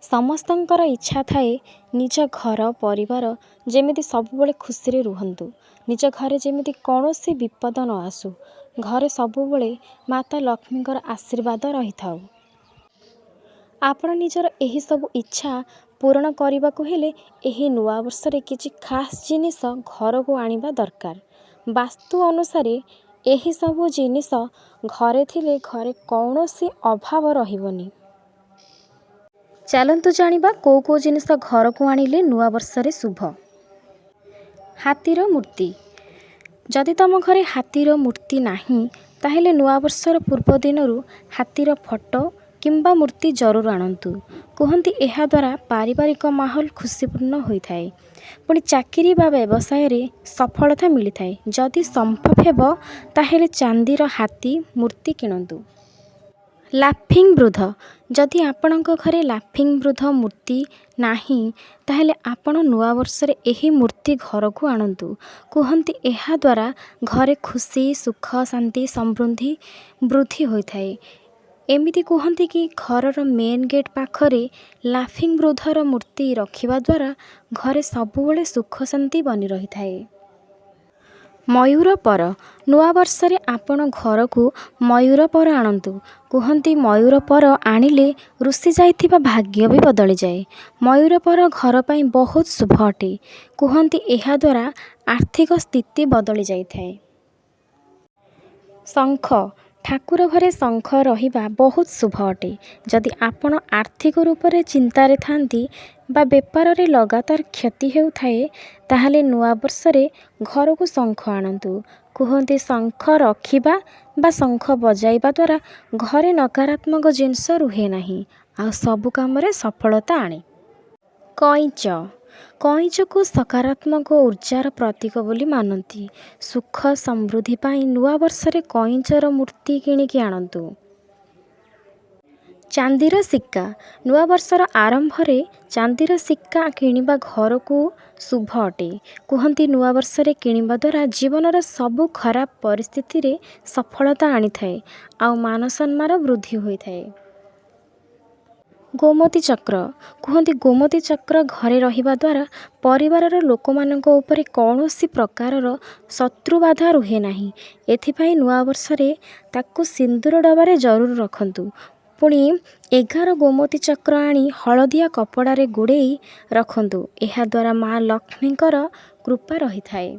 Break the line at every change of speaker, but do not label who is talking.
ସମସ୍ତଙ୍କର ଇଚ୍ଛା ଥାଏ ନିଜ ଘର ପରିବାର ଯେମିତି ସବୁବେଳେ ଖୁସିରେ ରୁହନ୍ତୁ। ନିଜ ଘରେ ଯେମିତି କୌଣସି ବିପଦ ନ ଆସୁ। ଘରେ ସବୁବେଳେ ମାତା ଲକ୍ଷ୍ମୀଙ୍କର ଆଶୀର୍ବାଦ ରହିଥାଉ। ଆପଣ ନିଜର ଏହି ସବୁ ଇଚ୍ଛା ପୂରଣ କରିବାକୁ ହେଲେ ଏହି ନୂଆ ବର୍ଷରେ କିଛି ଖାସ୍ ଜିନିଷ ଘରକୁ ଆଣିବା ଦରକାର। ବାସ୍ତୁ ଅନୁସାରେ ଏହି ସବୁ ଜିନିଷ ଘରେ ଥିଲେ ଘରେ କୌଣସି ଅଭାବ ରହିବନି। ଚାଲନ୍ତୁ ଜାଣିବା କେଉଁ କେଉଁ ଜିନିଷ ଘରକୁ ଆଣିଲେ ନୂଆ ବର୍ଷରେ ଶୁଭ। ହାତୀର ମୂର୍ତ୍ତି। ଯଦି ତମ ଘରେ ହାତୀର ମୂର୍ତ୍ତି ନାହିଁ ତାହେଲେ ନୂଆବର୍ଷର ପୂର୍ବ ଦିନରୁ ହାତୀର ଫଟୋ କିମ୍ବା ମୂର୍ତ୍ତି ଜରୁର ଆଣନ୍ତୁ। କୁହନ୍ତି ଏହାଦ୍ୱାରା ପାରିବାରିକ ମାହୋଲ ଖୁସିପୂର୍ଣ୍ଣ ହୋଇଥାଏ। ପୁଣି ଚାକିରି ବା ବ୍ୟବସାୟରେ ସଫଳତା ମିଳିଥାଏ। ଯଦି ସମ୍ଭବ ହେବ ତାହେଲେ ଚାନ୍ଦିର ହାତୀ ମୂର୍ତ୍ତି କିଣନ୍ତୁ। ଲାଫିଂ ବୃଦ୍ଧ। ଯଦି ଆପଣଙ୍କ ଘରେ ଲାଫିଂ ବୃଦ୍ଧ ମୂର୍ତ୍ତି ନାହିଁ ତାହେଲେ ଆପଣ ନୂଆବର୍ଷରେ ଏହି ମୂର୍ତ୍ତି ଘରକୁ ଆଣନ୍ତୁ। କୁହନ୍ତି ଏହାଦ୍ୱାରା ଘରେ ଖୁସି ସୁଖ ଶାନ୍ତି ସମୃଦ୍ଧି ବୃଦ୍ଧି ହୋଇଥାଏ। ଏମିତି କୁହନ୍ତି କି ଘରର ମେନ୍ ଗେଟ୍ ପାଖରେ ଲାଫିଂ ବୃଦ୍ଧର ମୂର୍ତ୍ତି ରଖିବା ଦ୍ୱାରା ଘରେ ସବୁବେଳେ ସୁଖ ଶାନ୍ତି ବନି ରହିଥାଏ। ମୟୂର ପର। ନୂଆବର୍ଷରେ ଆପଣ ଘରକୁ ମୟୂର ପର ଆଣନ୍ତୁ। କୁହନ୍ତି ମୟୂର ପର ଆଣିଲେ ରୁଷି ଯାଇଥିବା ଭାଗ୍ୟ ବି ବଦଳିଯାଏ। ମୟୂର ପର ଘର ପାଇଁ ବହୁତ ଶୁଭ ଅଟେ। କୁହନ୍ତି ଏହାଦ୍ୱାରା ଆର୍ଥିକ ସ୍ଥିତି ବଦଳି ଯାଇଥାଏ। ଶଙ୍ଖ। ଠାକୁର ଘରେ ଶଙ୍ଖ ରହିବା ବହୁତ ଶୁଭ ଅଟେ। ଯଦି ଆପଣ ଆର୍ଥିକ ରୂପରେ ଚିନ୍ତାରେ ଥାନ୍ତି ବା ବେପାରରେ ଲଗାତାର କ୍ଷତି ହେଉଥାଏ ତାହେଲେ ନୂଆବର୍ଷରେ ଘରକୁ ଶଙ୍ଖ ଆଣନ୍ତୁ। କୁହନ୍ତି ଶଙ୍ଖ ରଖିବା ବା ଶଙ୍ଖ ବଜାଇବା ଦ୍ୱାରା ଘରେ ନକାରାତ୍ମକ ଜିନିଷ ରୁହେ ନାହିଁ ଆଉ ସବୁ କାମରେ ସଫଳତା ଆଣେ। କଇଁଚ। କଇଁଚକୁ ସକାରାତ୍ମକ ଉର୍ଜାର ପ୍ରତୀକ ବୋଲି ମାନନ୍ତି। ସୁଖ ସମୃଦ୍ଧି ପାଇଁ ନୂଆବର୍ଷରେ କଇଁଚର ମୂର୍ତ୍ତି କିଣିକି ଆଣନ୍ତୁ। ଚାନ୍ଦିର ସିକ୍କା। ନୂଆବର୍ଷର ଆରମ୍ଭରେ ଚାନ୍ଦିର ସିକ୍କା କିଣିବା ଘରକୁ ଶୁଭ ଅଟେ। କୁହନ୍ତି ନୂଆବର୍ଷରେ କିଣିବା ଦ୍ୱାରା ଜୀବନର ସବୁ ଖରାପ ପରିସ୍ଥିତିରେ ସଫଳତା ଆଣିଥାଏ ଆଉ ମାନ ସମ୍ମାନ ବୃଦ୍ଧି ହୋଇଥାଏ। ଗୋମତୀ ଚକ୍ର। କୁହନ୍ତି ଗୋମତୀ ଚକ୍ର ଘରେ ରହିବା ଦ୍ୱାରା ପରିବାରର ଲୋକମାନଙ୍କ ଉପରେ କୌଣସି ପ୍ରକାରର ଶତ୍ରୁବାଧା ରୁହେ ନାହିଁ। ଏଥିପାଇଁ ନୂଆବର୍ଷରେ ତାକୁ ସିନ୍ଦୁର ଡବାରେ ଜରୁର ରଖନ୍ତୁ। ପୁଣି 11 ଗୋମତୀ ଚକ୍ର ଆଣି ହଳଦିଆ କପଡ଼ାରେ ଗୁଡ଼େଇ ରଖନ୍ତୁ। ଏହାଦ୍ୱାରା ମା ଲକ୍ଷ୍ମୀଙ୍କର କୃପା ରହିଥାଏ।